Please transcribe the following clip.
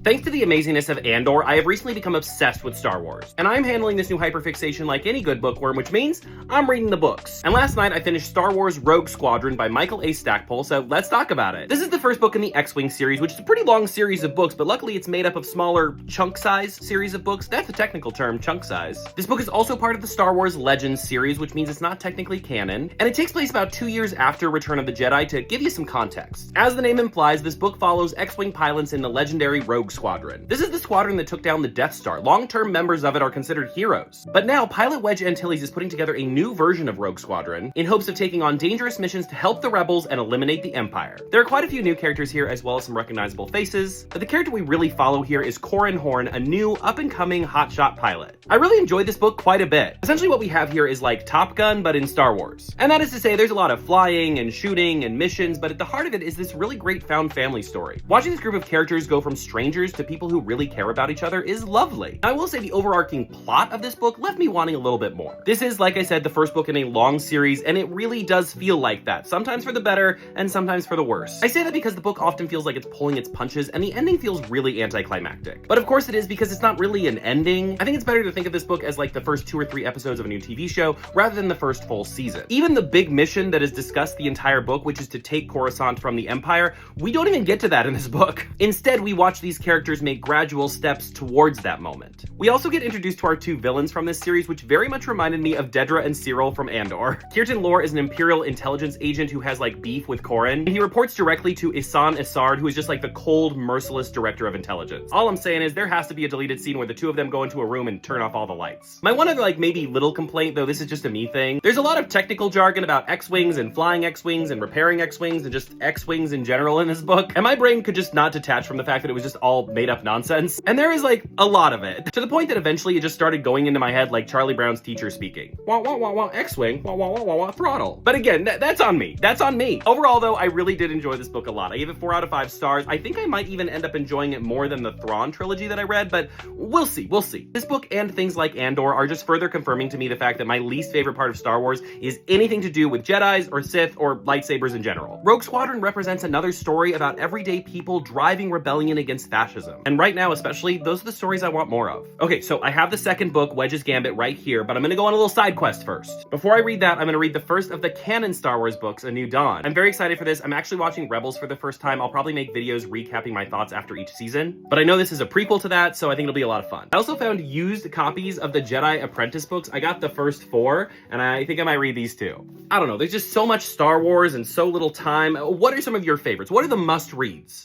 Thanks to the amazingness of Andor, I have recently become obsessed with Star Wars. And I'm handling this new hyperfixation like any good bookworm, which means I'm reading the books. And last night I finished Star Wars Rogue Squadron by Michael A. Stackpole, so let's talk about it. This is the first book in the X-Wing series, which is a pretty long series of books, but luckily it's made up of smaller chunk size series of books. That's a technical term, chunk size. This book is also part of the Star Wars Legends series, which means it's not technically canon, and it takes place about 2 years after Return of the Jedi to give you some context. As the name implies, this book follows X-Wing pilots in the legendary Rogue Squadron. This is the squadron that took down the Death Star. Long-term members of it are considered heroes. But now, pilot Wedge Antilles is putting together a new version of Rogue Squadron in hopes of taking on dangerous missions to help the rebels and eliminate the Empire. There are quite a few new characters here, as well as some recognizable faces, but the character we really follow here is Corran Horn, a new, up-and-coming hotshot pilot. I really enjoyed this book quite a bit. Essentially what we have here is like Top Gun, but in Star Wars. And that is to say, there's a lot of flying and shooting and missions, but at the heart of it is this really great found family story. Watching this group of characters go from strangers to people who really care about each other is lovely. I will say the overarching plot of this book left me wanting a little bit more. This is, like I said, the first book in a long series, and it really does feel like that, sometimes for the better and sometimes for the worse. I say that because the book often feels like it's pulling its punches, and the ending feels really anticlimactic. But of course it is, because it's not really an ending. I think it's better to think of this book as like the first 2 or 3 episodes of a new TV show, rather than the first full season. Even the big mission that is discussed the entire book, which is to take Coruscant from the Empire, we don't even get to that in this book. Instead, we watch these characters make gradual steps towards that moment. We also get introduced to our 2 villains from this series, which very much reminded me of Dedra and Cyril from Andor. Kirtan Lore is an Imperial intelligence agent who has like beef with Corran, and he reports directly to Isan Isard, who is just like the cold, merciless director of intelligence. All I'm saying is there has to be a deleted scene where the 2 of them go into a room and turn off all the lights. My one other like maybe little complaint, though this is just a me thing, there's a lot of technical jargon about X-Wings and flying X-Wings and repairing X-Wings and just X-Wings in general in this book, and my brain could just not detach from the fact that it was just all made up nonsense. And there is like a lot of it, to the point that eventually it just started going into my head like Charlie Brown's teacher speaking. Wah wah wah wah X-Wing, wah wah wah wah wah throttle. But again, that's on me. That's on me. Overall though, I really did enjoy this book a lot. I gave it 4 out of 5 stars. I think I might even end up enjoying it more than the Thrawn trilogy that I read, but we'll see, we'll see. This book and things like Andor are just further confirming to me the fact that my least favorite part of Star Wars is anything to do with Jedis or Sith or lightsabers in general. Rogue Squadron represents another story about everyday people driving rebellion against fascism. And right now, especially, those are the stories I want more of. Okay, so I have the second book, Wedge's Gambit, right here, but I'm gonna go on a little side quest first. Before I read that, I'm gonna read the first of the canon Star Wars books, A New Dawn. I'm very excited for this. I'm actually watching Rebels for the first time. I'll probably make videos recapping my thoughts after each season, but I know this is a prequel to that, so I think it'll be a lot of fun. I also found used copies of the Jedi Apprentice books. I got the first 4, and I think I might read these too. I don't know, there's just so much Star Wars and so little time. What are some of your favorites? What are the must-reads?